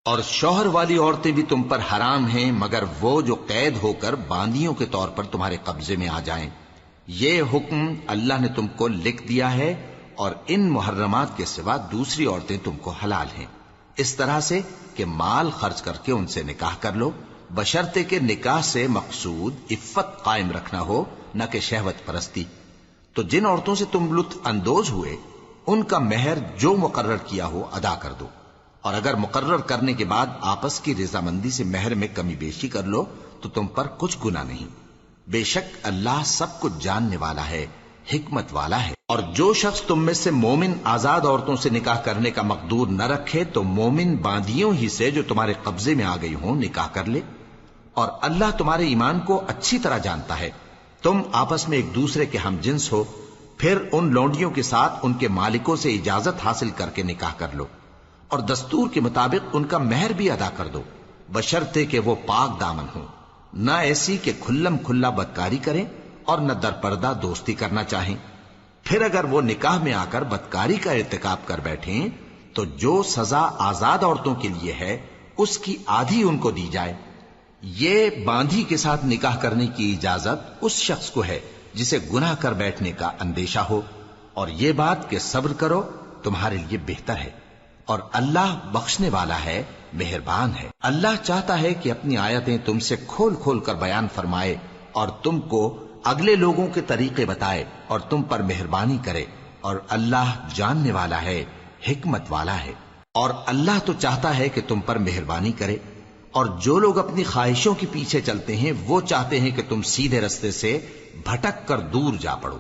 اور شوہر والی عورتیں بھی تم پر حرام ہیں مگر وہ جو قید ہو کر باندیوں کے طور پر تمہارے قبضے میں آ جائیں۔ یہ حکم اللہ نے تم کو لکھ دیا ہے، اور ان محرمات کے سوا دوسری عورتیں تم کو حلال ہیں، اس طرح سے کہ مال خرچ کر کے ان سے نکاح کر لو، بشرطے کہ نکاح سے مقصود عفت قائم رکھنا ہو، نہ کہ شہوت پرستی۔ تو جن عورتوں سے تم لطف اندوز ہوئے ان کا مہر جو مقرر کیا ہو ادا کر دو، اور اگر مقرر کرنے کے بعد آپس کی رضامندی سے مہر میں کمی بیشی کر لو تو تم پر کچھ گناہ نہیں۔ بے شک اللہ سب کچھ جاننے والا ہے، حکمت والا ہے۔ اور جو شخص تم میں سے مومن آزاد عورتوں سے نکاح کرنے کا مقدور نہ رکھے تو مومن باندیوں ہی سے جو تمہارے قبضے میں آ گئی ہوں نکاح کر لے، اور اللہ تمہارے ایمان کو اچھی طرح جانتا ہے۔ تم آپس میں ایک دوسرے کے ہم جنس ہو، پھر ان لونڈیوں کے ساتھ ان کے مالکوں سے اجازت حاصل کر کے نکاح کر لو، اور دستور کے مطابق ان کا مہر بھی ادا کر دو، بشرطے کہ وہ پاک دامن ہوں، نہ ایسی کہ کھلم کھلا بدکاری کریں اور نہ درپردہ دوستی کرنا چاہیں۔ پھر اگر وہ نکاح میں آ کر بدکاری کا ارتکاب کر بیٹھیں تو جو سزا آزاد عورتوں کے لیے ہے اس کی آدھی ان کو دی جائے۔ یہ باندھی کے ساتھ نکاح کرنے کی اجازت اس شخص کو ہے جسے گناہ کر بیٹھنے کا اندیشہ ہو، اور یہ بات کہ صبر کرو تمہارے لیے بہتر ہے، اور اللہ بخشنے والا ہے، مہربان ہے۔ اللہ چاہتا ہے کہ اپنی آیتیں تم سے کھول کھول کر بیان فرمائے اور تم کو اگلے لوگوں کے طریقے بتائے اور تم پر مہربانی کرے، اور اللہ جاننے والا ہے، حکمت والا ہے۔ اور اللہ تو چاہتا ہے کہ تم پر مہربانی کرے، اور جو لوگ اپنی خواہشوں کے پیچھے چلتے ہیں وہ چاہتے ہیں کہ تم سیدھے رستے سے بھٹک کر دور جا پڑو۔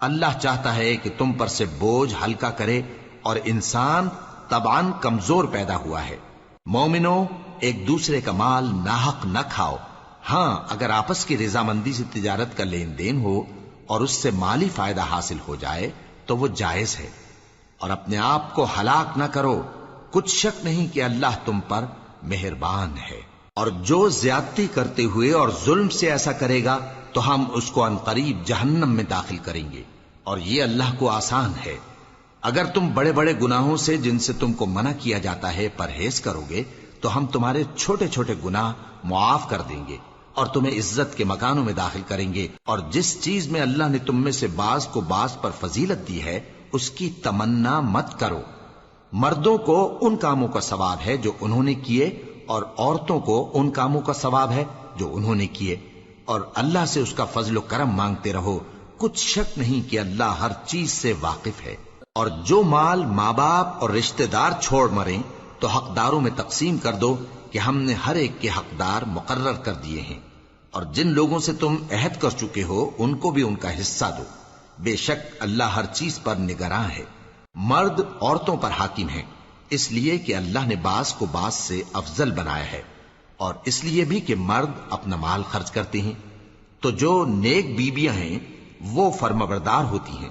اللہ چاہتا ہے کہ تم پر سے بوجھ ہلکا کرے، اور انسان طبعاً کمزور پیدا ہوا ہے۔ مومنوں، ایک دوسرے کا مال ناحق نہ کھاؤ، ہاں اگر آپس کی رضامندی سے تجارت کا لین دین ہو اور اس سے مالی فائدہ حاصل ہو جائے تو وہ جائز ہے، اور اپنے آپ کو ہلاک نہ کرو، کچھ شک نہیں کہ اللہ تم پر مہربان ہے۔ اور جو زیادتی کرتے ہوئے اور ظلم سے ایسا کرے گا تو ہم اس کو عنقریب جہنم میں داخل کریں گے، اور یہ اللہ کو آسان ہے۔ اگر تم بڑے بڑے گناہوں سے جن سے تم کو منع کیا جاتا ہے پرہیز کرو گے تو ہم تمہارے چھوٹے چھوٹے گناہ معاف کر دیں گے اور تمہیں عزت کے مکانوں میں داخل کریں گے۔ اور جس چیز میں اللہ نے تم میں سے بعض کو بعض پر فضیلت دی ہے اس کی تمنا مت کرو۔ مردوں کو ان کاموں کا ثواب ہے جو انہوں نے کیے، اور عورتوں کو ان کاموں کا ثواب ہے جو انہوں نے کیے، اور اللہ سے اس کا فضل و کرم مانگتے رہو، کچھ شک نہیں کہ اللہ ہر چیز سے واقف ہے۔ اور جو مال ماں باپ اور رشتہ دار چھوڑ مریں تو حقداروں میں تقسیم کر دو کہ ہم نے ہر ایک کے حقدار مقرر کر دیے ہیں، اور جن لوگوں سے تم عہد کر چکے ہو ان کو بھی ان کا حصہ دو، بے شک اللہ ہر چیز پر نگراں ہے۔ مرد عورتوں پر حاکم ہیں، اس لیے کہ اللہ نے بعض کو بعض سے افضل بنایا ہے، اور اس لیے بھی کہ مرد اپنا مال خرچ کرتے ہیں۔ تو جو نیک بیویاں ہیں وہ فرمانبردار ہوتی ہیں،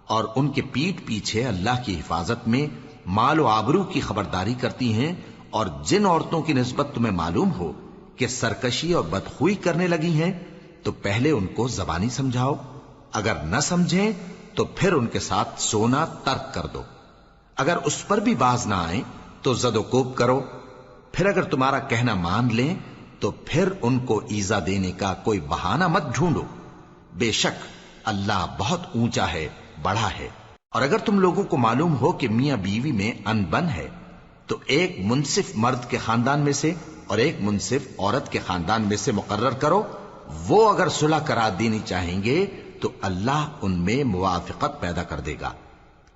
اور ان کے پیٹھ پیچھے اللہ کی حفاظت میں مال و آبرو کی خبرداری کرتی ہیں۔ اور جن عورتوں کی نسبت تمہیں معلوم ہو کہ سرکشی اور بدخوئی کرنے لگی ہیں تو پہلے ان کو زبانی سمجھاؤ، اگر نہ سمجھیں تو پھر ان کے ساتھ سونا ترک کر دو۔ اگر اس پر بھی باز نہ آئیں تو زد و کوب کرو، پھر اگر تمہارا کہنا مان لیں تو پھر ان کو ایذا دینے کا کوئی بہانہ مت ڈھونڈو، بے شک اللہ بہت اونچا ہے، بڑا ہے۔ اور اگر تم لوگوں کو معلوم ہو کہ میاں بیوی میں ان بن ہے تو ایک منصف مرد کے خاندان میں سے اور ایک منصف عورت کے خاندان میں سے مقرر کرو، وہ اگر صلح کرا دینی چاہیں گے تو اللہ ان میں موافقت پیدا کر دے گا۔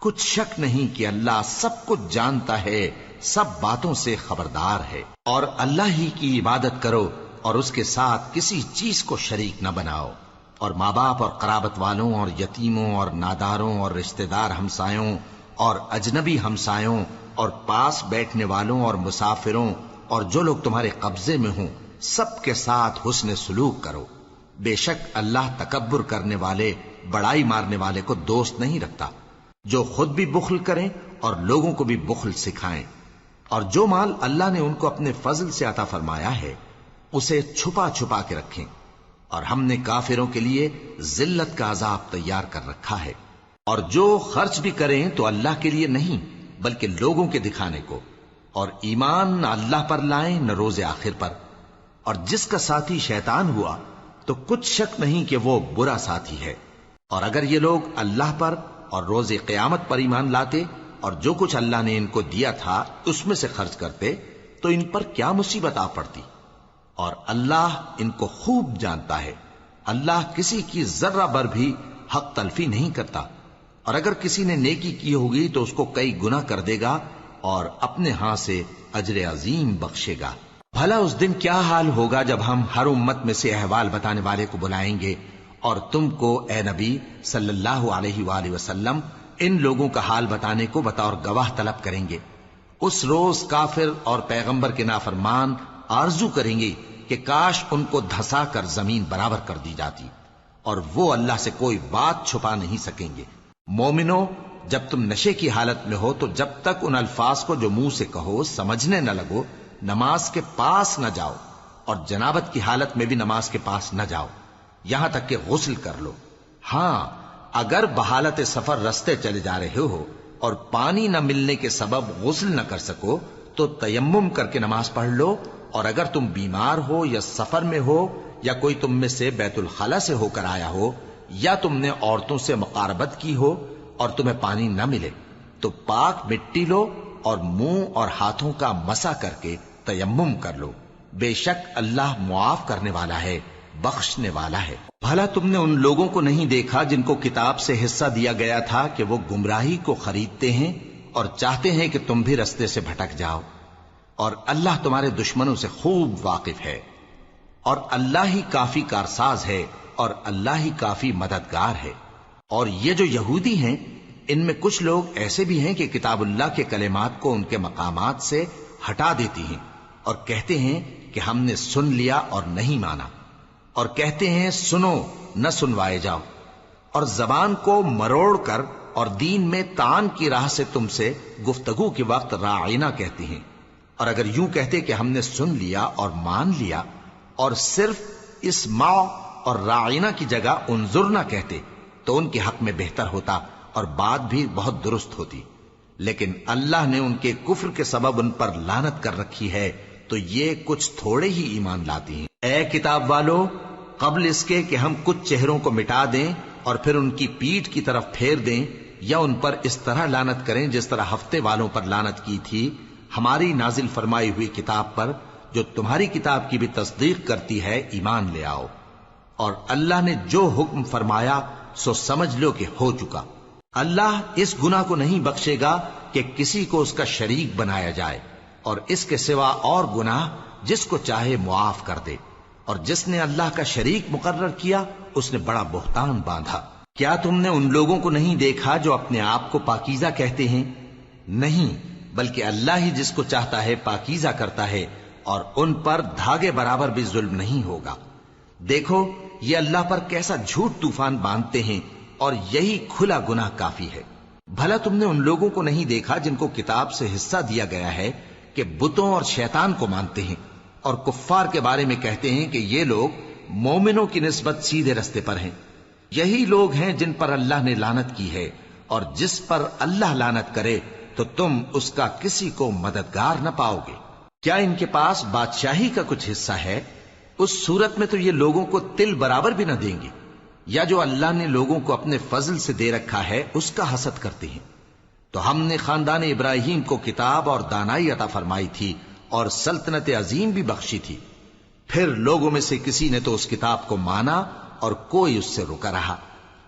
کچھ شک نہیں کہ اللہ سب کچھ جانتا ہے، سب باتوں سے خبردار ہے۔ اور اللہ ہی کی عبادت کرو اور اس کے ساتھ کسی چیز کو شریک نہ بناؤ، اور ماں باپ اور قرابت والوں اور یتیموں اور ناداروں اور رشتہ دار ہمسایوں اور اجنبی ہمسایوں اور پاس بیٹھنے والوں اور مسافروں اور جو لوگ تمہارے قبضے میں ہوں سب کے ساتھ حسن سلوک کرو، بے شک اللہ تکبر کرنے والے، بڑائی مارنے والے کو دوست نہیں رکھتا۔ جو خود بھی بخل کریں اور لوگوں کو بھی بخل سکھائیں، اور جو مال اللہ نے ان کو اپنے فضل سے عطا فرمایا ہے اسے چھپا چھپا کے رکھیں، اور ہم نے کافروں کے لیے ذلت کا عذاب تیار کر رکھا ہے۔ اور جو خرچ بھی کریں تو اللہ کے لیے نہیں بلکہ لوگوں کے دکھانے کو، اور ایمان نہ اللہ پر لائیں نہ روز آخر پر، اور جس کا ساتھی شیطان ہوا تو کچھ شک نہیں کہ وہ برا ساتھی ہے۔ اور اگر یہ لوگ اللہ پر اور روز قیامت پر ایمان لاتے اور جو کچھ اللہ نے ان کو دیا تھا اس میں سے خرچ کرتے تو ان پر کیا مصیبت آ پڑتی، اور اللہ ان کو خوب جانتا ہے۔ اللہ کسی کی ذرہ بر بھی حق تلفی نہیں کرتا، اور اگر کسی نے نیکی کی ہوگی تو اس کو کئی گنا کر دے گا اور اپنے ہاں سے اجر عظیم بخشے گا۔ بھلا اس دن کیا حال ہوگا جب ہم ہر امت میں سے احوال بتانے والے کو بلائیں گے اور تم کو اے نبی صلی اللہ علیہ وآلہ وسلم ان لوگوں کا حال بتانے کو بطور گواہ طلب کریں گے۔ اس روز کافر اور پیغمبر کے نافرمان آرزو کریں گے کہ کاش ان کو دھسا کر زمین برابر کر دی جاتی، اور وہ اللہ سے کوئی بات چھپا نہیں سکیں گے۔ مومنو، جب تم نشے کی حالت میں ہو تو جب تک ان الفاظ کو جو منہ سے کہو سمجھنے نہ لگو نماز کے پاس نہ جاؤ، اور جنابت کی حالت میں بھی نماز کے پاس نہ جاؤ یہاں تک کہ غسل کر لو۔ ہاں، اگر بحالت سفر رستے چلے جا رہے ہو اور پانی نہ ملنے کے سبب غسل نہ کر سکو تو تیمم کر کے نماز پڑھ لو، اور اگر تم بیمار ہو یا سفر میں ہو یا کوئی تم میں سے بیت الخلا سے ہو کر آیا ہو یا تم نے عورتوں سے مقاربت کی ہو اور تمہیں پانی نہ ملے تو پاک مٹی لو اور منہ اور ہاتھوں کا مسح کر کے تیمم کر لو، بے شک اللہ معاف کرنے والا ہے، بخشنے والا ہے۔ بھلا تم نے ان لوگوں کو نہیں دیکھا جن کو کتاب سے حصہ دیا گیا تھا کہ وہ گمراہی کو خریدتے ہیں اور چاہتے ہیں کہ تم بھی رستے سے بھٹک جاؤ، اور اللہ تمہارے دشمنوں سے خوب واقف ہے، اور اللہ ہی کافی کارساز ہے اور اللہ ہی کافی مددگار ہے۔ اور یہ جو یہودی ہیں ان میں کچھ لوگ ایسے بھی ہیں کہ کتاب اللہ کے کلمات کو ان کے مقامات سے ہٹا دیتی ہیں اور کہتے ہیں کہ ہم نے سن لیا اور نہیں مانا، اور کہتے ہیں سنو نہ سنوائے جاؤ، اور زبان کو مروڑ کر اور دین میں طعن کی راہ سے تم سے گفتگو کے وقت راعینا کہتی ہیں۔ اور اگر یوں کہتے کہ ہم نے سن لیا اور مان لیا اور صرف اسمع اور راعینا کی جگہ انظر نہ کہتے تو ان کے حق میں بہتر ہوتا اور بات بھی بہت درست ہوتی، لیکن اللہ نے ان کے کفر کے سبب ان پر لعنت کر رکھی ہے تو یہ کچھ تھوڑے ہی ایمان لاتی ہیں۔ اے کتاب والو، قبل اس کے کہ ہم کچھ چہروں کو مٹا دیں اور پھر ان کی پیٹھ کی طرف پھیر دیں یا ان پر اس طرح لعنت کریں جس طرح ہفتے والوں پر لعنت کی تھی، ہماری نازل فرمائی ہوئی کتاب پر جو تمہاری کتاب کی بھی تصدیق کرتی ہے ایمان لے آؤ، اور اللہ نے جو حکم فرمایا سو سمجھ لو کہ ہو چکا۔ اللہ اس گناہ کو نہیں بخشے گا کہ کسی کو اس کا شریک بنایا جائے، اور اس کے سوا اور گناہ جس کو چاہے معاف کر دے، اور جس نے اللہ کا شریک مقرر کیا اس نے بڑا بہتان باندھا۔ کیا تم نے ان لوگوں کو نہیں دیکھا جو اپنے آپ کو پاکیزہ کہتے ہیں؟ نہیں، بلکہ اللہ ہی جس کو چاہتا ہے پاکیزہ کرتا ہے، اور ان پر دھاگے برابر بھی ظلم نہیں ہوگا۔ دیکھو یہ اللہ پر کیسا جھوٹ طوفان باندھتے ہیں، اور یہی کھلا گناہ کافی ہے۔ بھلا تم نے ان لوگوں کو نہیں دیکھا جن کو کتاب سے حصہ دیا گیا ہے کہ بتوں اور شیطان کو مانتے ہیں، اور کفار کے بارے میں کہتے ہیں کہ یہ لوگ مومنوں کی نسبت سیدھے رستے پر ہیں۔ یہی لوگ ہیں جن پر اللہ نے لعنت کی ہے، اور جس پر اللہ لعنت کرے تو تم اس کا کسی کو مددگار نہ پاؤ گے۔ کیا ان کے پاس بادشاہی کا کچھ حصہ ہے؟ اس صورت میں تو یہ لوگوں کو تل برابر بھی نہ دیں گے، یا جو اللہ نے لوگوں کو اپنے فضل سے دے رکھا ہے اس کا حسد کرتے ہیں۔ تو ہم نے خاندان ابراہیم کو کتاب اور دانائی عطا فرمائی تھی اور سلطنت عظیم بھی بخشی تھی، پھر لوگوں میں سے کسی نے تو اس کتاب کو مانا اور کوئی اس سے رکا رہا،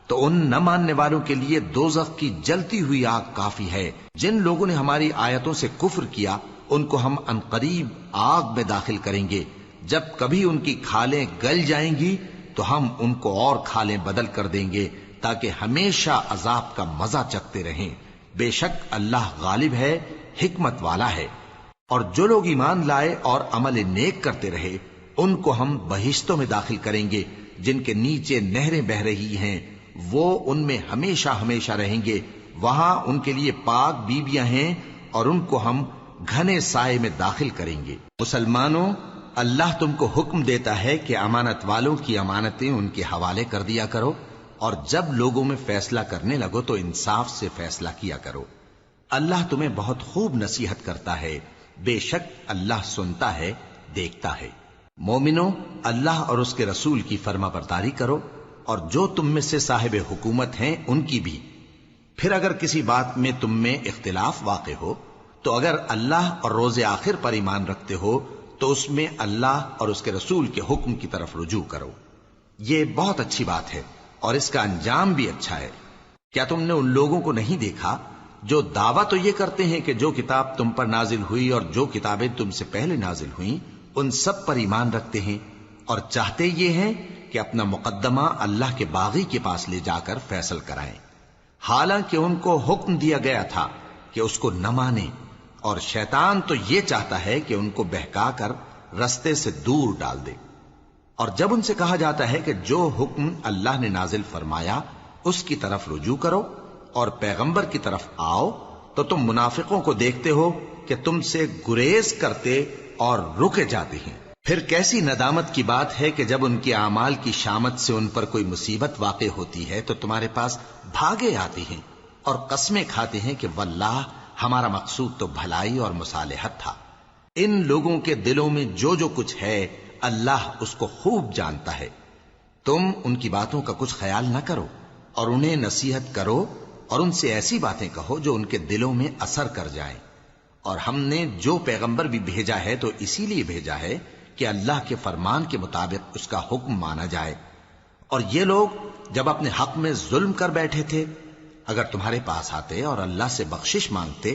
تو ان نہ ماننے والوں کے لیے دوزخ کی جلتی ہوئی آگ کافی ہے۔ جن لوگوں نے ہماری آیتوں سے کفر کیا ان کو ہم عنقریب آگ میں داخل کریں گے، جب کبھی ان کی کھالیں گل جائیں گی تو ہم ان کو اور کھالیں بدل کر دیں گے تاکہ ہمیشہ عذاب کا مزہ چکھتے رہیں۔ بے شک اللہ غالب ہے، حکمت والا ہے۔ اور جو لوگ ایمان لائے اور عمل نیک کرتے رہے ان کو ہم بہشتوں میں داخل کریں گے جن کے نیچے نہریں بہ رہی ہیں، وہ ان میں ہمیشہ ہمیشہ رہیں گے، وہاں ان کے لیے پاک بیویاں ہیں اور ان کو ہم گھنے سائے میں داخل کریں گے۔ مسلمانوں، اللہ تم کو حکم دیتا ہے کہ امانت والوں کی امانتیں ان کے حوالے کر دیا کرو، اور جب لوگوں میں فیصلہ کرنے لگو تو انصاف سے فیصلہ کیا کرو۔ اللہ تمہیں بہت خوب نصیحت کرتا ہے، بے شک اللہ سنتا ہے، دیکھتا ہے۔ مومنو، اللہ اور اس کے رسول کی فرما برداری کرو، اور جو تم میں سے صاحب حکومت ہیں ان کی بھی۔ پھر اگر کسی بات میں تم میں اختلاف واقع ہو تو اگر اللہ اور روز آخر پر ایمان رکھتے ہو تو اس میں اللہ اور اس کے رسول کے حکم کی طرف رجوع کرو۔ یہ بہت اچھی بات ہے اور اس کا انجام بھی اچھا ہے۔ کیا تم نے ان لوگوں کو نہیں دیکھا جو دعویٰ تو یہ کرتے ہیں کہ جو کتاب تم پر نازل ہوئی اور جو کتابیں تم سے پہلے نازل ہوئیں ان سب پر ایمان رکھتے ہیں، اور چاہتے یہ ہیں کہ اپنا مقدمہ اللہ کے باغی کے پاس لے جا کر فیصل کرائیں، حالانکہ ان کو حکم دیا گیا تھا کہ اس کو نہ مانیں، اور شیطان تو یہ چاہتا ہے کہ ان کو بہکا کر رستے سے دور ڈال دے۔ اور جب ان سے کہا جاتا ہے کہ جو حکم اللہ نے نازل فرمایا اس کی طرف رجوع کرو اور پیغمبر کی طرف آؤ، تو تم منافقوں کو دیکھتے ہو کہ تم سے گریز کرتے اور رکے جاتے ہیں۔ پھر کیسی ندامت کی بات ہے کہ جب ان کے اعمال کی شامت سے ان پر کوئی مصیبت واقع ہوتی ہے تو تمہارے پاس بھاگے آتے ہیں اور قسمیں کھاتے ہیں کہ واللہ ہمارا مقصود تو بھلائی اور مصالحت تھا۔ ان لوگوں کے دلوں میں جو جو کچھ ہے اللہ اس کو خوب جانتا ہے۔ تم ان کی باتوں کا کچھ خیال نہ کرو اور انہیں نصیحت کرو اور ان سے ایسی باتیں کہو جو ان کے دلوں میں اثر کر جائیں۔ اور ہم نے جو پیغمبر بھی بھیجا ہے تو اسی لیے بھیجا ہے کہ اللہ کے فرمان کے مطابق اس کا حکم مانا جائے۔ اور یہ لوگ جب اپنے حق میں ظلم کر بیٹھے تھے، اگر تمہارے پاس آتے اور اللہ سے بخشش مانگتے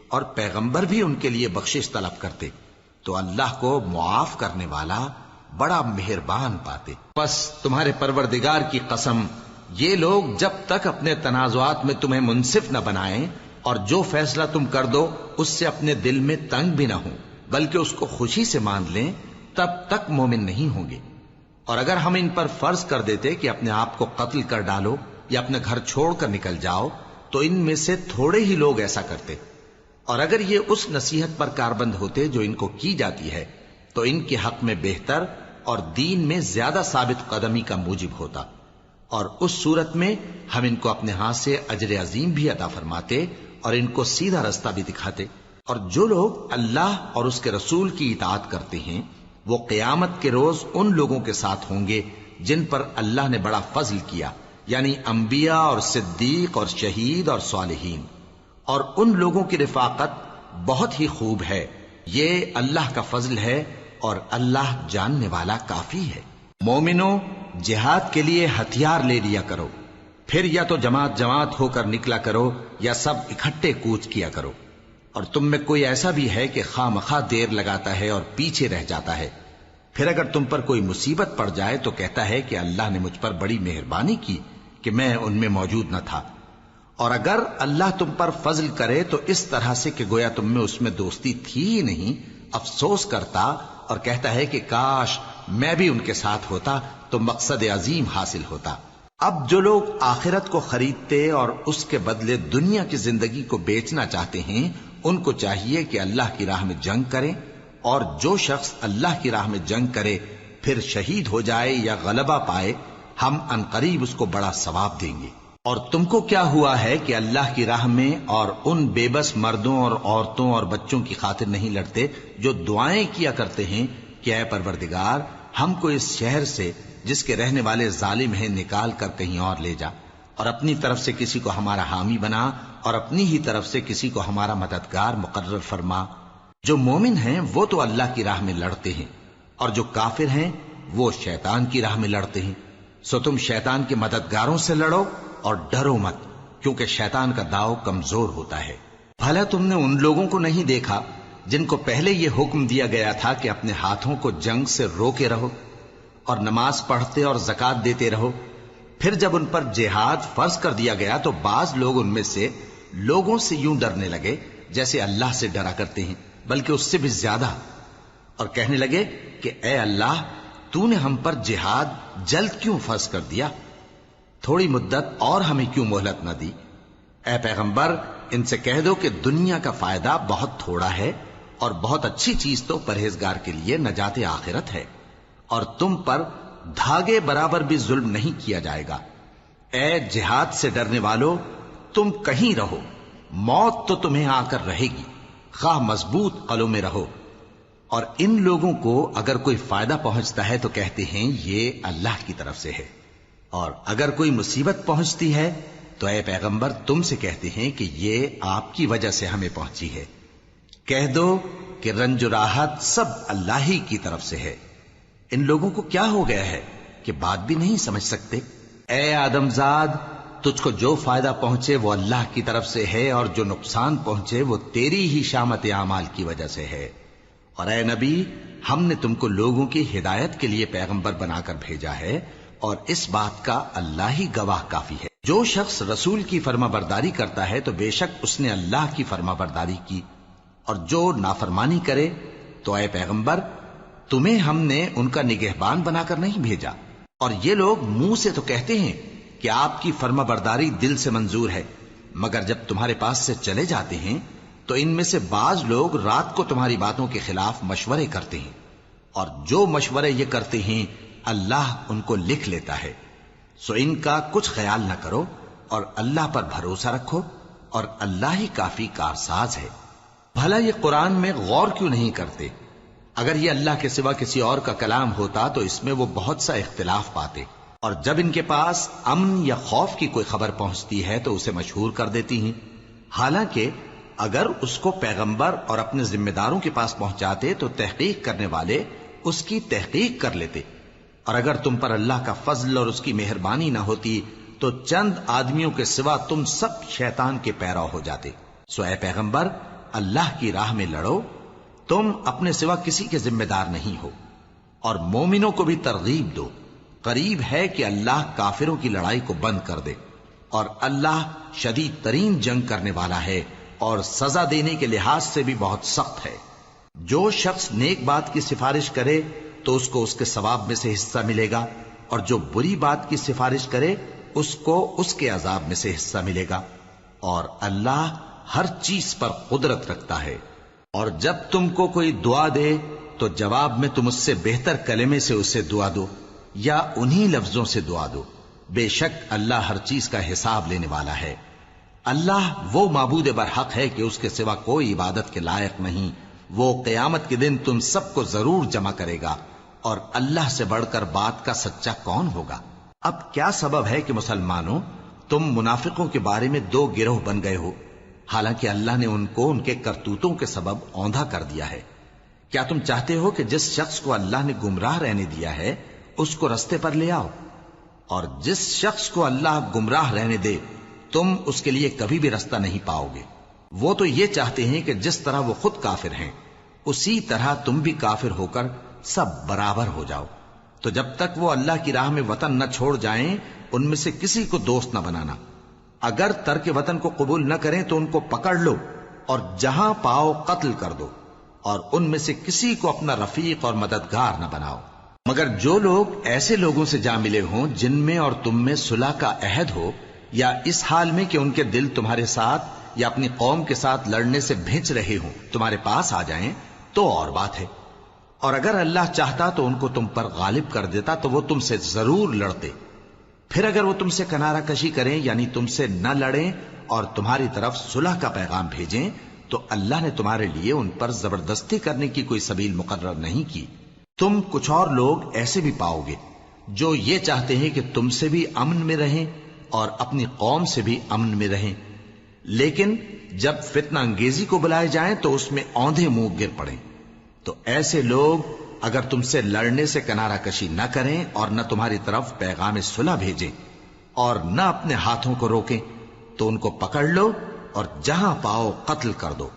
اور پیغمبر بھی ان کے لیے بخشش طلب کرتے تو اللہ کو معاف کرنے والا بڑا مہربان پاتے۔ بس تمہارے پروردگار کی قسم، یہ لوگ جب تک اپنے تنازعات میں تمہیں منصف نہ بنائیں اور جو فیصلہ تم کر دو اس سے اپنے دل میں تنگ بھی نہ ہوں بلکہ اس کو خوشی سے مان لیں، تب تک مومن نہیں ہوں گے۔ اور اگر ہم ان پر فرض کر دیتے کہ اپنے آپ کو قتل کر ڈالو یا اپنے گھر چھوڑ کر نکل جاؤ تو ان میں سے تھوڑے ہی لوگ ایسا کرتے، اور اگر یہ اس نصیحت پر کاربند ہوتے جو ان کو کی جاتی ہے تو ان کے حق میں بہتر اور دین میں زیادہ ثابت قدمی کا موجب ہوتا، اور اس صورت میں ہم ان کو اپنے ہاتھ سے اجر عظیم بھی عطا فرماتے اور ان کو سیدھا رستہ بھی دکھاتے۔ اور جو لوگ اللہ اور اس کے رسول کی اطاعت کرتے ہیں وہ قیامت کے روز ان لوگوں کے ساتھ ہوں گے جن پر اللہ نے بڑا فضل کیا، یعنی انبیاء اور صدیق اور شہید اور صالحین، اور ان لوگوں کی رفاقت بہت ہی خوب ہے۔ یہ اللہ کا فضل ہے اور اللہ جاننے والا کافی ہے۔ مومنو، جہاد کے لیے ہتھیار لے لیا کرو، پھر یا تو جماعت جماعت ہو کر نکلا کرو یا سب اکٹھے کوچ کیا کرو۔ اور تم میں کوئی ایسا بھی ہے کہ خواہ مخواہ دیر لگاتا ہے اور پیچھے رہ جاتا ہے، پھر اگر تم پر کوئی مصیبت پڑ جائے تو کہتا ہے کہ اللہ نے مجھ پر بڑی مہربانی کی کہ میں ان میں موجود نہ تھا۔ اور اگر اللہ تم پر فضل کرے تو اس طرح سے کہ گویا تم میں اس میں دوستی تھی ہی نہیں، افسوس کرتا اور کہتا ہے کہ کاش میں بھی ان کے ساتھ ہوتا تو مقصد عظیم حاصل ہوتا۔ اب جو لوگ آخرت کو خریدتے اور اس کے بدلے دنیا کی زندگی کو بیچنا چاہتے ہیں ان کو چاہیے کہ اللہ کی راہ میں جنگ کریں، اور جو شخص اللہ کی راہ میں جنگ کرے پھر شہید ہو جائے یا غلبہ پائے ہم عنقریب اس کو بڑا ثواب دیں گے۔ اور تم کو کیا ہوا ہے کہ اللہ کی راہ میں اور ان بے بس مردوں اور عورتوں اور بچوں کی خاطر نہیں لڑتے جو دعائیں کیا کرتے ہیں کہ اے پروردگار ہم کو اس شہر سے جس کے رہنے والے ظالم ہیں نکال کر کہیں اور لے جا، اور اپنی طرف سے کسی کو ہمارا حامی بنا اور اپنی ہی طرف سے کسی کو ہمارا مددگار مقرر فرما۔ جو مومن ہیں وہ تو اللہ کی راہ میں لڑتے ہیں، اور جو کافر ہیں وہ شیطان کی راہ میں لڑتے ہیں، سو تم شیطان کے مددگاروں سے لڑو اور ڈرو مت، کیونکہ شیطان کا داؤ کمزور ہوتا ہے۔ بھلا تم نے ان لوگوں کو نہیں دیکھا جن کو پہلے یہ حکم دیا گیا تھا کہ اپنے ہاتھوں کو جنگ سے روکے رہو اور نماز پڑھتے اور زکوٰۃ دیتے رہو، پھر جب ان پر جہاد فرض کر دیا گیا تو بعض لوگ ان میں سے لوگوں سے یوں ڈرنے لگے جیسے اللہ سے ڈرا کرتے ہیں، بلکہ اس سے بھی زیادہ، اور کہنے لگے کہ اے اللہ تو نے ہم پر جہاد جلد کیوں فرض کر دیا؟ تھوڑی مدت اور ہمیں کیوں مہلت نہ دی؟ اے پیغمبر ان سے کہہ دو کہ دنیا کا فائدہ بہت تھوڑا ہے اور بہت اچھی چیز تو پرہیزگار کے لیے نجات آخرت ہے، اور تم پر دھاگے برابر بھی ظلم نہیں کیا جائے گا۔ اے جہاد سے ڈرنے والو، تم کہیں رہو، موت تو تمہیں آ کر رہے گی، خواہ مضبوط قلعوں میں رہو۔ اور ان لوگوں کو اگر کوئی فائدہ پہنچتا ہے تو کہتے ہیں یہ اللہ کی طرف سے ہے، اور اگر کوئی مصیبت پہنچتی ہے تو اے پیغمبر تم سے کہتے ہیں کہ یہ آپ کی وجہ سے ہمیں پہنچی ہے۔ کہہ دو کہ رنج و راحت سب اللہ ہی کی طرف سے ہے۔ ان لوگوں کو کیا ہو گیا ہے کہ بات بھی نہیں سمجھ سکتے؟ اے آدم زاد، تجھ کو جو فائدہ پہنچے وہ اللہ کی طرف سے ہے، اور جو نقصان پہنچے وہ تیری ہی شامت اعمال کی وجہ سے ہے۔ اور اے نبی، ہم نے تم کو لوگوں کی ہدایت کے لیے پیغمبر بنا کر بھیجا ہے، اور اس بات کا اللہ ہی گواہ کافی ہے۔ جو شخص رسول کی فرما برداری کرتا ہے تو بے شک اس نے اللہ کی فرما برداری کی، اور جو نافرمانی کرے تو اے پیغمبر تمہیں ہم نے ان کا نگہبان بنا کر نہیں بھیجا۔ اور یہ لوگ منہ سے تو کہتے ہیں کہ آپ کی فرما برداری دل سے منظور ہے، مگر جب تمہارے پاس سے چلے جاتے ہیں تو ان میں سے بعض لوگ رات کو تمہاری باتوں کے خلاف مشورے کرتے ہیں، اور جو مشورے یہ کرتے ہیں اللہ ان کو لکھ لیتا ہے۔ سو ان کا کچھ خیال نہ کرو اور اللہ پر بھروسہ رکھو، اور اللہ ہی کافی کارساز ہے۔ بھلا یہ قرآن میں غور کیوں نہیں کرتے؟ اگر یہ اللہ کے سوا کسی اور کا کلام ہوتا تو اس میں وہ بہت سا اختلاف پاتے، اور جب ان کے پاس امن یا خوف کی کوئی خبر پہنچتی ہے تو اسے مشہور کر دیتی ہیں، حالانکہ اگر اس کو پیغمبر اور اپنے ذمہ داروں کے پاس پہنچاتے تو تحقیق کرنے والے اس کی تحقیق کر لیتے، اور اگر تم پر اللہ کا فضل اور اس کی مہربانی نہ ہوتی تو چند آدمیوں کے سوا تم سب شیطان کے پیرو ہو جاتے۔ سو اے پیغمبر اللہ کی راہ میں لڑو، تم اپنے سوا کسی کے ذمہ دار نہیں ہو، اور مومنوں کو بھی ترغیب دو۔ قریب ہے کہ اللہ کافروں کی لڑائی کو بند کر دے، اور اللہ شدید ترین جنگ کرنے والا ہے اور سزا دینے کے لحاظ سے بھی بہت سخت ہے۔ جو شخص نیک بات کی سفارش کرے تو اس کو اس کے ثواب میں سے حصہ ملے گا، اور جو بری بات کی سفارش کرے اس کو اس کے عذاب میں سے حصہ ملے گا، اور اللہ ہر چیز پر قدرت رکھتا ہے۔ اور جب تم کو کوئی دعا دے تو جواب میں تم اس سے بہتر کلمے سے اسے دعا دو، یا انہی لفظوں سے دعا دو، بے شک اللہ ہر چیز کا حساب لینے والا ہے۔ اللہ وہ معبود برحق ہے کہ اس کے سوا کوئی عبادت کے لائق نہیں۔ وہ قیامت کے دن تم سب کو ضرور جمع کرے گا، اور اللہ سے بڑھ کر بات کا سچا کون ہوگا؟ اب کیا سبب ہے کہ مسلمانوں تم منافقوں کے بارے میں دو گروہ بن گئے ہو، حالانکہ اللہ نے ان کو ان کے کرتوتوں کے سبب اوندھا کر دیا ہے؟ کیا تم چاہتے ہو کہ جس شخص کو اللہ نے گمراہ رہنے دیا ہے اس کو رستے پر لے آؤ، اور جس شخص کو اللہ گمراہ رہنے دے تم اس کے لیے کبھی بھی رستہ نہیں پاؤ گے؟ وہ تو یہ چاہتے ہیں کہ جس طرح وہ خود کافر ہیں اسی طرح تم بھی کافر ہو کر سب برابر ہو جاؤ۔ تو جب تک وہ اللہ کی راہ میں وطن نہ چھوڑ جائیں ان میں سے کسی کو دوست نہ بنانا۔ اگر ترک وطن کو قبول نہ کریں تو ان کو پکڑ لو اور جہاں پاؤ قتل کر دو، اور ان میں سے کسی کو اپنا رفیق اور مددگار نہ بناؤ، مگر جو لوگ ایسے لوگوں سے جا ملے ہوں جن میں اور تم میں صلح کا عہد ہو، یا اس حال میں کہ ان کے دل تمہارے ساتھ یا اپنی قوم کے ساتھ لڑنے سے بھنچ رہے ہوں تمہارے پاس آ جائیں تو اور بات ہے، اور اگر اللہ چاہتا تو ان کو تم پر غالب کر دیتا تو وہ تم سے ضرور لڑتے۔ پھر اگر وہ تم سے کنارہ کشی کریں یعنی تم سے نہ لڑیں اور تمہاری طرف صلح کا پیغام بھیجیں تو اللہ نے تمہارے لیے ان پر زبردستی کرنے کی کوئی سبیل مقرر نہیں کی۔ تم کچھ اور لوگ ایسے بھی پاؤ گے جو یہ چاہتے ہیں کہ تم سے بھی امن میں رہیں اور اپنی قوم سے بھی امن میں رہیں، لیکن جب فتنہ انگیزی کو بلائے جائیں تو اس میں اوندھے منہ گر پڑیں۔ تو ایسے لوگ اگر تم سے لڑنے سے کنارہ کشی نہ کریں اور نہ تمہاری طرف پیغام صلح بھیجیں اور نہ اپنے ہاتھوں کو روکیں تو ان کو پکڑ لو اور جہاں پاؤ قتل کر دو،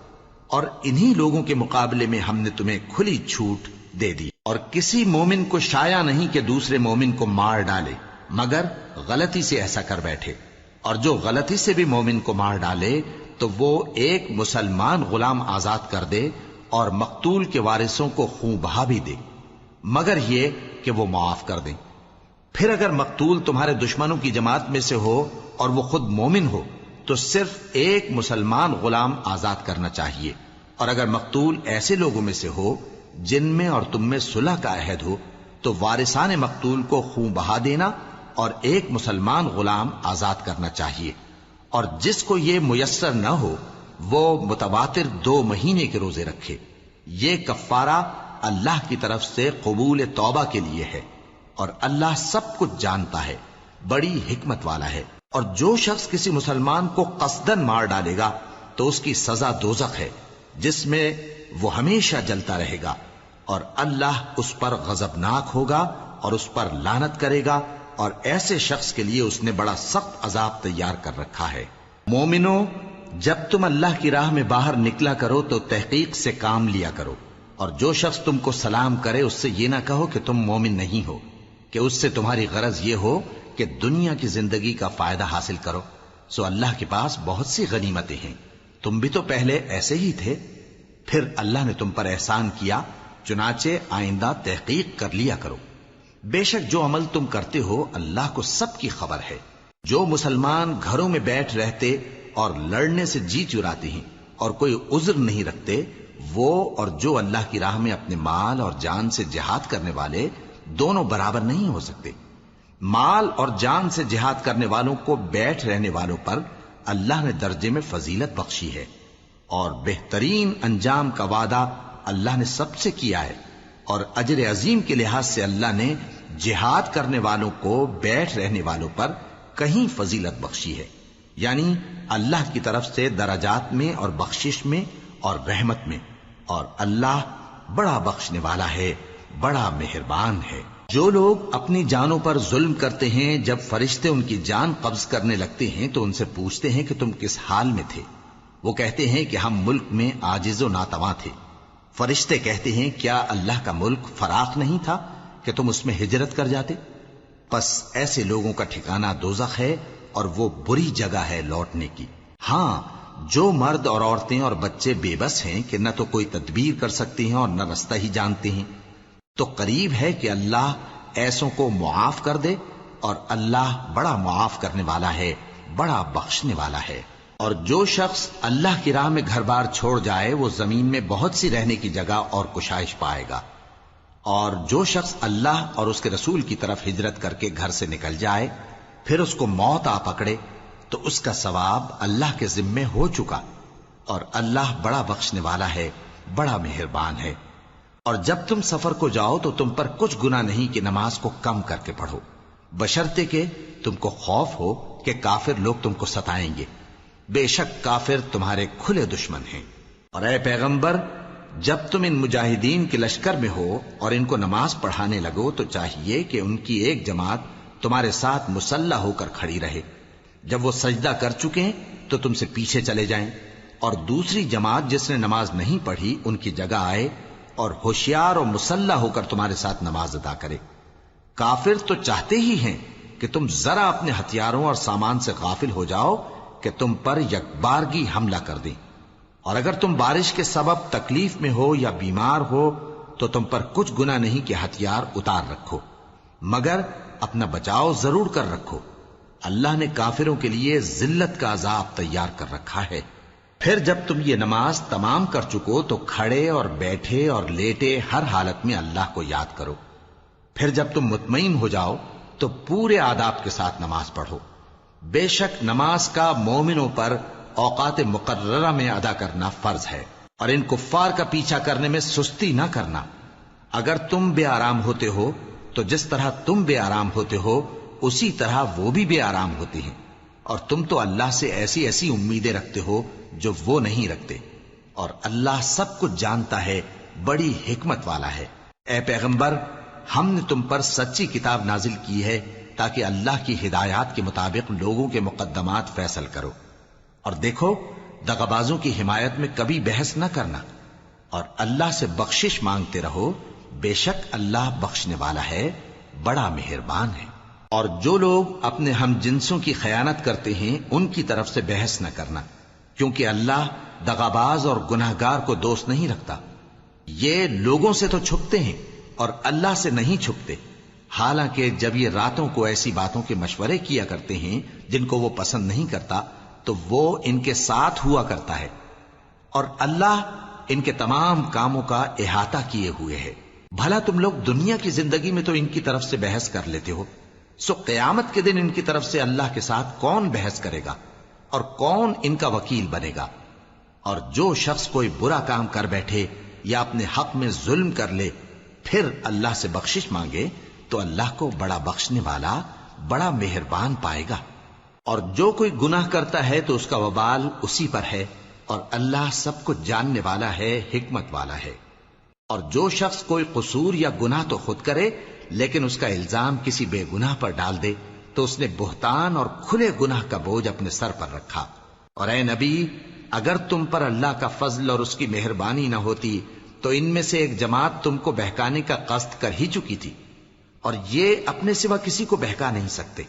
اور انہی لوگوں کے مقابلے میں ہم نے تمہیں کھلی چھوٹ دے دی۔ اور کسی مومن کو شایع نہیں کہ دوسرے مومن کو مار ڈالے مگر غلطی سے ایسا کر بیٹھے، اور جو غلطی سے بھی مومن کو مار ڈالے تو وہ ایک مسلمان غلام آزاد کر دے اور مقتول کے وارثوں کو خون بہا بھی دے، مگر یہ کہ وہ معاف کر دیں۔ پھر اگر مقتول تمہارے دشمنوں کی جماعت میں سے ہو اور وہ خود مومن ہو تو صرف ایک مسلمان غلام آزاد کرنا چاہیے، اور اگر مقتول ایسے لوگوں میں سے ہو جن میں اور تم میں صلح کا عہد ہو تو وارثان مقتول کو خون بہا دینا اور ایک مسلمان غلام آزاد کرنا چاہیے، اور جس کو یہ میسر نہ ہو وہ متواتر 2 مہینے کے روزے رکھے. یہ کفارہ اللہ کی طرف سے قبول توبہ کے لیے ہے، اور اللہ سب کچھ جانتا ہے، بڑی حکمت والا ہے. اور جو شخص کسی مسلمان کو قصدن مار ڈالے گا تو اس کی سزا دوزخ ہے، جس میں وہ ہمیشہ جلتا رہے گا، اور اللہ اس پر غضبناک ہوگا اور اس پر لعنت کرے گا، اور ایسے شخص کے لیے اس نے بڑا سخت عذاب تیار کر رکھا ہے. مومنو، جب تم اللہ کی راہ میں باہر نکلا کرو تو تحقیق سے کام لیا کرو، اور جو شخص تم کو سلام کرے اس سے یہ نہ کہو کہ تم مومن نہیں ہو، کہ اس سے تمہاری غرض یہ ہو کہ دنیا کی زندگی کا فائدہ حاصل کرو. سو اللہ کے پاس بہت سی غنیمتیں ہیں، تم بھی تو پہلے ایسے ہی تھے، پھر اللہ نے تم پر احسان کیا، چنانچہ آئندہ تحقیق کر لیا کرو. بے شک جو عمل تم کرتے ہو اللہ کو سب کی خبر ہے. جو مسلمان گھروں میں بیٹھ رہتے اور لڑنے سے جی چراتے ہیں اور کوئی عذر نہیں رکھتے، وہ اور جو اللہ کی راہ میں اپنے مال اور جان سے جہاد کرنے والے دونوں برابر نہیں ہو سکتے. مال اور جان سے جہاد کرنے والوں کو بیٹھ رہنے والوں پر اللہ نے درجے میں فضیلت بخشی ہے، اور بہترین انجام کا وعدہ اللہ نے سب سے کیا ہے. اور اجر عظیم کے لحاظ سے اللہ نے جہاد کرنے والوں کو بیٹھ رہنے والوں پر کہیں فضیلت بخشی ہے، یعنی اللہ کی طرف سے درجات میں اور بخشش میں اور رحمت میں. اور اللہ بڑا بخشنے والا ہے، بڑا مہربان ہے. جو لوگ اپنی جانوں پر ظلم کرتے ہیں، جب فرشتے ان کی جان قبض کرنے لگتے ہیں تو ان سے پوچھتے ہیں کہ تم کس حال میں تھے؟ وہ کہتے ہیں کہ ہم ملک میں عاجز و ناتواں تھے. فرشتے کہتے ہیں کیا اللہ کا ملک فراخ نہیں تھا کہ تم اس میں ہجرت کر جاتے؟ پس ایسے لوگوں کا ٹھکانہ دوزخ ہے، اور وہ بری جگہ ہے لوٹنے کی. ہاں، جو مرد اور عورتیں اور بچے بے بس ہیں کہ نہ تو کوئی تدبیر کر سکتے ہیں اور نہ رستہ ہی جانتے ہیں، تو قریب ہے کہ اللہ ایسوں کو معاف کر دے، اور اللہ بڑا معاف کرنے والا ہے، بڑا بخشنے والا ہے. اور جو شخص اللہ کی راہ میں گھر بار چھوڑ جائے وہ زمین میں بہت سی رہنے کی جگہ اور کشائش پائے گا. اور جو شخص اللہ اور اس کے رسول کی طرف ہجرت کر کے گھر سے نکل جائے پھر اس کو موت آ پکڑے تو اس کا ثواب اللہ کے ذمے ہو چکا، اور اللہ بڑا بخشنے والا ہے، بڑا مہربان ہے. اور جب تم سفر کو جاؤ تو تم پر کچھ گناہ نہیں کہ نماز کو کم کر کے پڑھو، بشرطے کہ تم کو خوف ہو کہ کافر لوگ تم کو ستائیں گے. بے شک کافر تمہارے کھلے دشمن ہیں. اور اے پیغمبر، جب تم ان مجاہدین کے لشکر میں ہو اور ان کو نماز پڑھانے لگو تو چاہیے کہ ان کی ایک جماعت تمہارے ساتھ مسلح ہو کر کھڑی رہے. جب وہ سجدہ کر چکے تو تم سے پیچھے چلے جائیں، اور دوسری جماعت جس نے نماز نہیں پڑھی ان کی جگہ آئے اور ہوشیار اور مسلح ہو کر تمہارے ساتھ نماز ادا کرے. کافر تو چاہتے ہی ہیں کہ تم ذرا اپنے ہتھیاروں اور سامان سے غافل ہو جاؤ کہ تم پر یکبارگی حملہ کر دیں. اور اگر تم بارش کے سبب تکلیف میں ہو یا بیمار ہو تو تم پر کچھ گناہ نہیں کہ ہتھیار اتار رکھو، مگر اپنا بچاؤ ضرور کر رکھو. اللہ نے کافروں کے لیے ذلت کا عذاب تیار کر رکھا ہے. پھر جب تم یہ نماز تمام کر چکو تو کھڑے اور بیٹھے اور لیٹے ہر حالت میں اللہ کو یاد کرو. پھر جب تم مطمئن ہو جاؤ تو پورے آداب کے ساتھ نماز پڑھو. بے شک نماز کا مومنوں پر اوقات مقررہ میں ادا کرنا فرض ہے، اور ان کفار کا پیچھا کرنے میں سستی نہ کرنا. اگر تم بے آرام ہوتے ہو تو جس طرح تم بے آرام ہوتے ہو اسی طرح وہ بھی بے آرام ہوتے ہیں، اور تم تو اللہ سے ایسی ایسی امیدیں رکھتے ہو جو وہ نہیں رکھتے، اور اللہ سب کچھ جانتا ہے، بڑی حکمت والا ہے. اے پیغمبر، ہم نے تم پر سچی کتاب نازل کی ہے تاکہ اللہ کی ہدایات کے مطابق لوگوں کے مقدمات فیصل کرو. اور دیکھو، دغابازوں کی حمایت میں کبھی بحث نہ کرنا، اور اللہ سے بخشش مانگتے رہو. بے شک اللہ بخشنے والا ہے، بڑا مہربان ہے. اور جو لوگ اپنے ہم جنسوں کی خیانت کرتے ہیں ان کی طرف سے بحث نہ کرنا، کیونکہ اللہ دغاباز اور گناہگار کو دوست نہیں رکھتا. یہ لوگوں سے تو چھپتے ہیں اور اللہ سے نہیں چھپتے، حالانکہ جب یہ راتوں کو ایسی باتوں کے مشورے کیا کرتے ہیں جن کو وہ پسند نہیں کرتا تو وہ ان کے ساتھ ہوا کرتا ہے، اور اللہ ان کے تمام کاموں کا احاطہ کیے ہوئے ہے. بھلا تم لوگ دنیا کی زندگی میں تو ان کی طرف سے بحث کر لیتے ہو، سو قیامت کے دن ان کی طرف سے اللہ کے ساتھ کون بحث کرے گا اور کون ان کا وکیل بنے گا؟ اور جو شخص کوئی برا کام کر بیٹھے یا اپنے حق میں ظلم کر لے پھر اللہ سے بخشش مانگے تو اللہ کو بڑا بخشنے والا بڑا مہربان پائے گا. اور جو کوئی گناہ کرتا ہے تو اس کا وبال اسی پر ہے، اور اللہ سب کچھ جاننے والا ہے، حکمت والا ہے. اور جو شخص کوئی قصور یا گناہ تو خود کرے لیکن اس کا الزام کسی بے گناہ پر ڈال دے تو اس نے بہتان اور کھلے گناہ کا بوجھ اپنے سر پر رکھا. اور اے نبی، اگر تم پر اللہ کا فضل اور اس کی مہربانی نہ ہوتی تو ان میں سے ایک جماعت تم کو بہکانے کا قصد کر ہی چکی تھی، اور یہ اپنے سوا کسی کو بہکا نہیں سکتے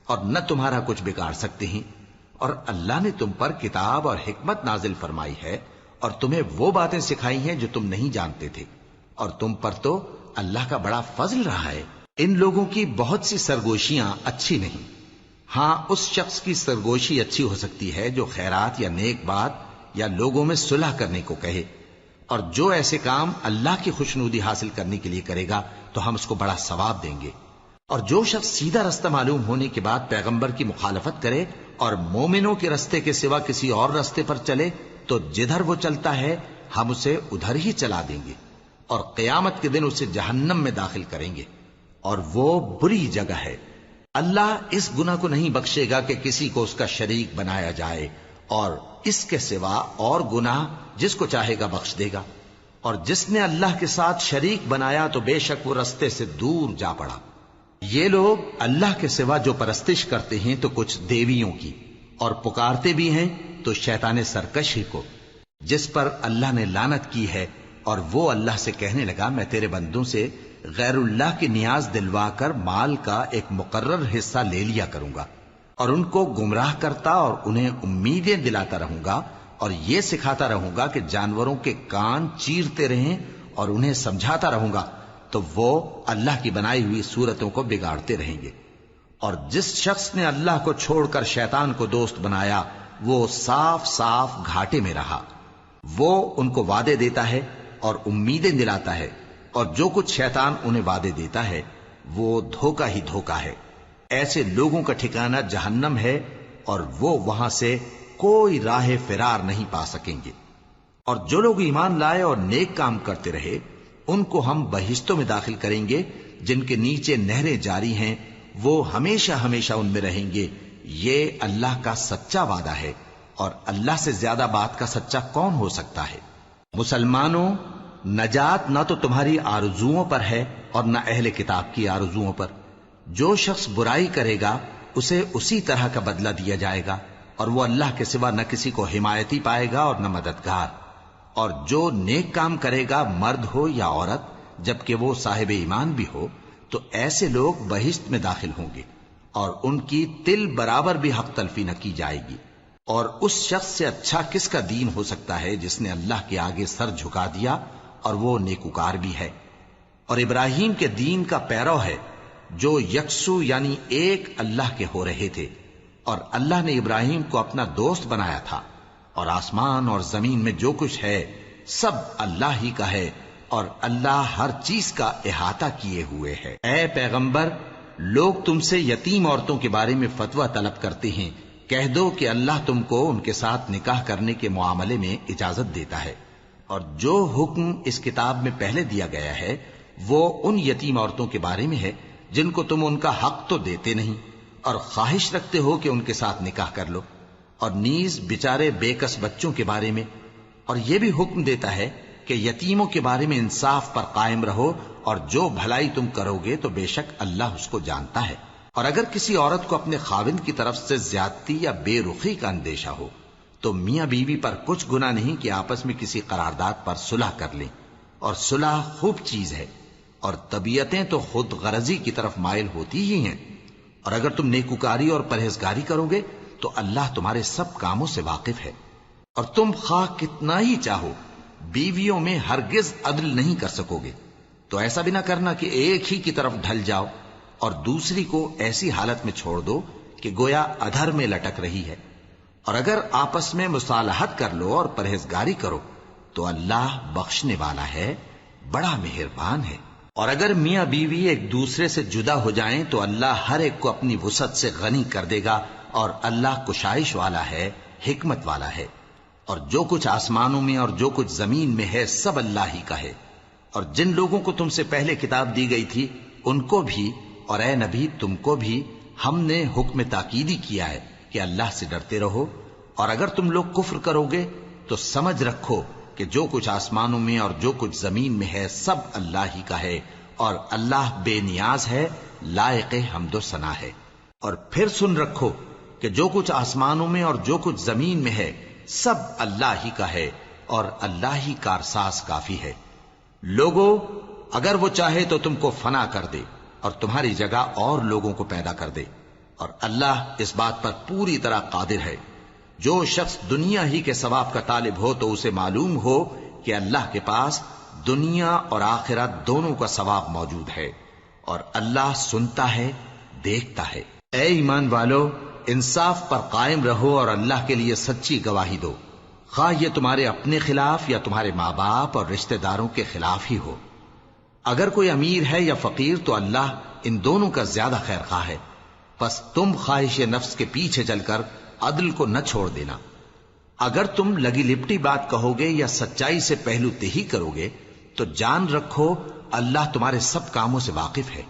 اور نہ تمہارا کچھ بگاڑ سکتے ہیں. اور اللہ نے تم پر کتاب اور حکمت نازل فرمائی ہے اور تمہیں وہ باتیں سکھائی ہیں جو تم نہیں جانتے تھے، اور تم پر تو اللہ کا بڑا فضل رہا ہے. ان لوگوں کی بہت سی سرگوشیاں اچھی نہیں. ہاں، اس شخص کی سرگوشی اچھی ہو سکتی ہے جو خیرات یا نیک بات یا لوگوں میں صلح کرنے کو کہے، اور جو ایسے کام اللہ کی خوشنودی حاصل کرنے کے لیے کرے گا تو ہم اس کو بڑا ثواب دیں گے. اور جو شخص سیدھا رستہ معلوم ہونے کے بعد پیغمبر کی مخالفت کرے اور مومنوں کے رستے کے سوا کسی اور رستے پر چلے تو جدھر وہ چلتا ہے ہم اسے ادھر ہی چلا دیں گے، اور قیامت کے دن اسے جہنم میں داخل کریں گے، اور وہ بری جگہ ہے. اللہ اس گناہ کو نہیں بخشے گا کہ کسی کو اس کا شریک بنایا جائے، اور اس کے سوا اور گناہ جس کو چاہے گا بخش دے گا. اور جس نے اللہ کے ساتھ شریک بنایا تو بے شک وہ رستے سے دور جا پڑا. یہ لوگ اللہ کے سوا جو پرستش کرتے ہیں تو کچھ دیویوں کی، اور پکارتے بھی ہیں تو شیطان سرکش ہی کو، جس پر اللہ نے لعنت کی ہے. اور وہ اللہ سے کہنے لگا میں تیرے بندوں سے غیر اللہ کی نیاز دلوا کر مال کا ایک مقرر حصہ لے لیا کروں گا، اور ان کو گمراہ کرتا اور انہیں امیدیں دلاتا رہوں گا، اور یہ سکھاتا رہوں گا کہ جانوروں کے کان چیرتے رہیں، اور انہیں سمجھاتا رہوں گا تو وہ اللہ کی بنائی ہوئی صورتوں کو بگاڑتے رہیں گے. اور جس شخص نے اللہ کو چھوڑ کر شیطان کو دوست بنایا وہ صاف صاف گھاٹے میں رہا. وہ ان کو وعدے دیتا ہے اور امیدیں دلاتا ہے، اور جو کچھ شیطان انہیں وعدے دیتا ہے وہ دھوکہ ہی دھوکہ ہے. ایسے لوگوں کا ٹھکانہ جہنم ہے، اور وہ وہاں سے کوئی راہ فرار نہیں پا سکیں گے. اور جو لوگ ایمان لائے اور نیک کام کرتے رہے ان کو ہم بہشتوں میں داخل کریں گے جن کے نیچے نہریں جاری ہیں، وہ ہمیشہ ہمیشہ ان میں رہیں گے. یہ اللہ کا سچا وعدہ ہے، اور اللہ سے زیادہ بات کا سچا کون ہو سکتا ہے. مسلمانوں، نجات نہ تو تمہاری آرزوؤں پر ہے اور نہ اہل کتاب کی آرزوؤں پر. جو شخص برائی کرے گا اسے اسی طرح کا بدلہ دیا جائے گا، اور وہ اللہ کے سوا نہ کسی کو حمایتی پائے گا اور نہ مددگار. اور جو نیک کام کرے گا مرد ہو یا عورت جبکہ وہ صاحب ایمان بھی ہو تو ایسے لوگ بہشت میں داخل ہوں گے، اور ان کی تل برابر بھی حق تلفی نہ کی جائے گی. اور اس شخص سے اچھا کس کا دین ہو سکتا ہے جس نے اللہ کے آگے سر جھکا دیا اور وہ نیکوکار بھی ہے اور ابراہیم کے دین کا پیرو ہے جو یکسو یعنی ایک اللہ کے ہو رہے تھے. اور اللہ نے ابراہیم کو اپنا دوست بنایا تھا. اور آسمان اور زمین میں جو کچھ ہے سب اللہ ہی کا ہے، اور اللہ ہر چیز کا احاطہ کیے ہوئے ہے. اے پیغمبر، لوگ تم سے یتیم عورتوں کے بارے میں فتویٰ طلب کرتے ہیں. کہہ دو کہ اللہ تم کو ان کے ساتھ نکاح کرنے کے معاملے میں اجازت دیتا ہے، اور جو حکم اس کتاب میں پہلے دیا گیا ہے وہ ان یتیم عورتوں کے بارے میں ہے جن کو تم ان کا حق تو دیتے نہیں اور خواہش رکھتے ہو کہ ان کے ساتھ نکاح کر لو، اور نیز بیچارے بے کس بچوں کے بارے میں. اور یہ بھی حکم دیتا ہے کہ یتیموں کے بارے میں انصاف پر قائم رہو، اور جو بھلائی تم کرو گے تو بے شک اللہ اس کو جانتا ہے. اور اگر کسی عورت کو اپنے خاوند کی طرف سے زیادتی یا بے رخی کا اندیشہ ہو تو میاں بیوی پر کچھ گناہ نہیں کہ آپس میں کسی قرارداد پر صلح کر لیں، اور صلح خوب چیز ہے. اور طبیعتیں تو خود غرضی کی طرف مائل ہوتی ہی ہیں. اور اگر تم نیکوکاری اور پرہیزگاری کرو گے تو اللہ تمہارے سب کاموں سے واقف ہے. اور تم خواہ کتنا ہی چاہو بیویوں میں ہرگز عدل نہیں کر سکو گے، تو ایسا بھی نہ کرنا کہ ایک ہی کی طرف ڈھل جاؤ اور دوسری کو ایسی حالت میں چھوڑ دو کہ گویا ادھر میں لٹک رہی ہے. اور اگر آپس میں مصالحت کر لو اور پرہیزگاری کرو تو اللہ بخشنے والا ہے، بڑا مہربان ہے. اور اگر میاں بیوی ایک دوسرے سے جدا ہو جائیں تو اللہ ہر ایک کو اپنی وسعت سے غنی کر دے گا، اور اللہ کشائش والا ہے، حکمت والا ہے. اور جو کچھ آسمانوں میں اور جو کچھ زمین میں ہے سب اللہ ہی کا ہے۔ اور جن لوگوں کو تم سے پہلے کتاب دی گئی تھی ان کو بھی اور اے نبی تم کو بھی ہم نے حکم تاکیدی کیا ہے کہ اللہ سے ڈرتے رہو، اور اگر تم لوگ کفر کرو گے تو سمجھ رکھو کہ جو کچھ آسمانوں میں اور جو کچھ زمین میں ہے سب اللہ ہی کا ہے، اور اللہ بے نیاز ہے، لائق حمد و ثنا ہے۔ اور پھر سن رکھو کہ جو کچھ آسمانوں میں اور جو کچھ زمین میں ہے سب اللہ ہی کا ہے، اور اللہ ہی کارساز کافی ہے۔ لوگو اگر وہ چاہے تو تم کو فنا کر دے اور تمہاری جگہ اور لوگوں کو پیدا کر دے، اور اللہ اس بات پر پوری طرح قادر ہے۔ جو شخص دنیا ہی کے ثواب کا طالب ہو تو اسے معلوم ہو کہ اللہ کے پاس دنیا اور آخرت دونوں کا ثواب موجود ہے، اور اللہ سنتا ہے، دیکھتا ہے۔ اے ایمان والو، انصاف پر قائم رہو اور اللہ کے لیے سچی گواہی دو، خواہ یہ تمہارے اپنے خلاف یا تمہارے ماں باپ اور رشتہ داروں کے خلاف ہی ہو۔ اگر کوئی امیر ہے یا فقیر تو اللہ ان دونوں کا زیادہ خیر خواہ ہے، پس تم خواہش نفس کے پیچھے چل کر عدل کو نہ چھوڑ دینا۔ اگر تم لگی لپٹی بات کہو گے یا سچائی سے پہلو تہی کرو گے تو جان رکھو اللہ تمہارے سب کاموں سے واقف ہے۔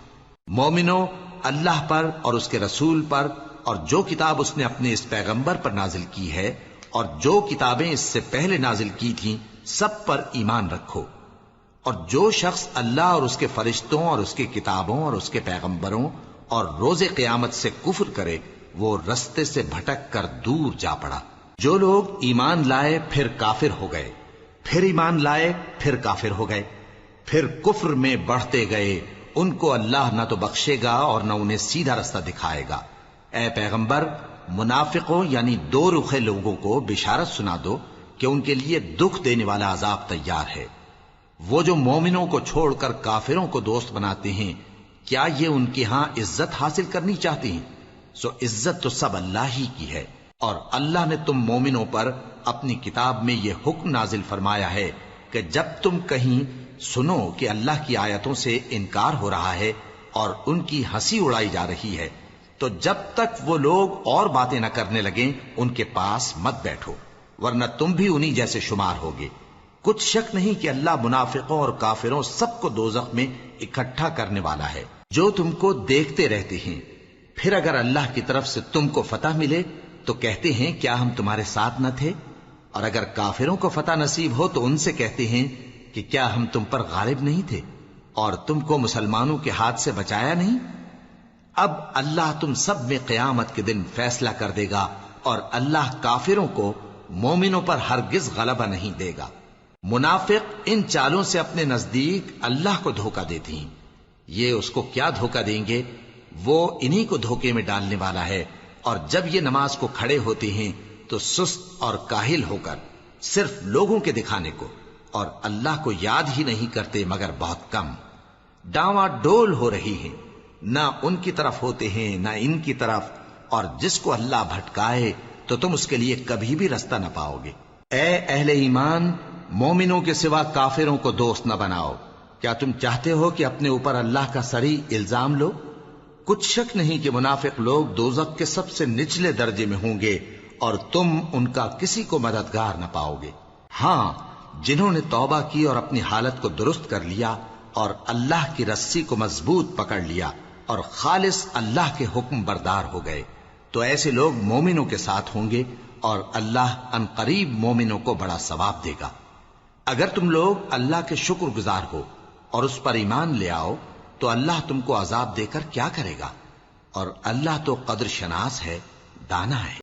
مومنو، اللہ پر اور اس کے رسول پر اور جو کتاب اس نے اپنے اس پیغمبر پر نازل کی ہے اور جو کتابیں اس سے پہلے نازل کی تھیں سب پر ایمان رکھو۔ اور جو شخص اللہ اور اس کے فرشتوں اور اس کی کتابوں اور اس کے پیغمبروں اور روز قیامت سے کفر کرے وہ رستے سے بھٹک کر دور جا پڑا۔ جو لوگ ایمان لائے پھر کافر ہو گئے، پھر ایمان لائے پھر کافر ہو گئے، پھر کفر میں بڑھتے گئے، ان کو اللہ نہ تو بخشے گا اور نہ انہیں سیدھا رستہ دکھائے گا۔ اے پیغمبر، منافقوں یعنی دو رخے لوگوں کو بشارت سنا دو کہ ان کے لیے دکھ دینے والا عذاب تیار ہے۔ وہ جو مومنوں کو چھوڑ کر کافروں کو دوست بناتے ہیں، کیا یہ ان کے ہاں عزت حاصل کرنی چاہتے ہیں؟ سو عزت تو سب اللہ ہی کی ہے۔ اور اللہ نے تم مومنوں پر اپنی کتاب میں یہ حکم نازل فرمایا ہے کہ جب تم کہیں سنو کہ اللہ کی آیتوں سے انکار ہو رہا ہے اور ان کی ہنسی اڑائی جا رہی ہے تو جب تک وہ لوگ اور باتیں نہ کرنے لگیں ان کے پاس مت بیٹھو، ورنہ تم بھی انہی جیسے شمار ہوگے۔ کچھ شک نہیں کہ اللہ منافقوں اور کافروں سب کو دوزخ میں اکٹھا کرنے والا ہے۔ جو تم کو دیکھتے رہتے ہیں، پھر اگر اللہ کی طرف سے تم کو فتح ملے تو کہتے ہیں کیا ہم تمہارے ساتھ نہ تھے، اور اگر کافروں کو فتح نصیب ہو تو ان سے کہتے ہیں کہ کیا ہم تم پر غالب نہیں تھے اور تم کو مسلمانوں کے ہاتھ سے بچایا نہیں۔ اب اللہ تم سب میں قیامت کے دن فیصلہ کر دے گا، اور اللہ کافروں کو مومنوں پر ہرگز غلبہ نہیں دے گا۔ منافق ان چالوں سے اپنے نزدیک اللہ کو دھوکہ دیتے ہیں، یہ اس کو کیا دھوکہ دیں گے، وہ انہی کو دھوکے میں ڈالنے والا ہے۔ اور جب یہ نماز کو کھڑے ہوتے ہیں تو سست اور کاہل ہو کر صرف لوگوں کے دکھانے کو اور اللہ کو یاد ہی نہیں کرتے مگر بہت کم، ڈاواں ڈول ہو رہی ہیں، نہ ان کی طرف ہوتے ہیں نہ ان کی طرف، اور جس کو اللہ بھٹکائے تو تم اس کے لیے کبھی بھی رستہ نہ پاؤ گے۔ اے اہل ایمان، مومنوں کے سوا کافروں کو دوست نہ بناؤ۔ کیا تم چاہتے ہو کہ اپنے اوپر اللہ کا صریح الزام لو؟ کچھ شک نہیں کہ منافق لوگ دوزخ کے سب سے نچلے درجے میں ہوں گے اور تم ان کا کسی کو مددگار نہ پاؤ گے۔ ہاں، جنہوں نے توبہ کی اور اپنی حالت کو درست کر لیا اور اللہ کی رسی کو مضبوط پکڑ لیا اور خالص اللہ کے حکم بردار ہو گئے تو ایسے لوگ مومنوں کے ساتھ ہوں گے، اور اللہ ان قریب مومنوں کو بڑا ثواب دے گا۔ اگر تم لوگ اللہ کے شکر گزار ہو اور اس پر ایمان لے آؤ تو اللہ تم کو عذاب دے کر کیا کرے گا، اور اللہ تو قدر شناس ہے، دانا ہے۔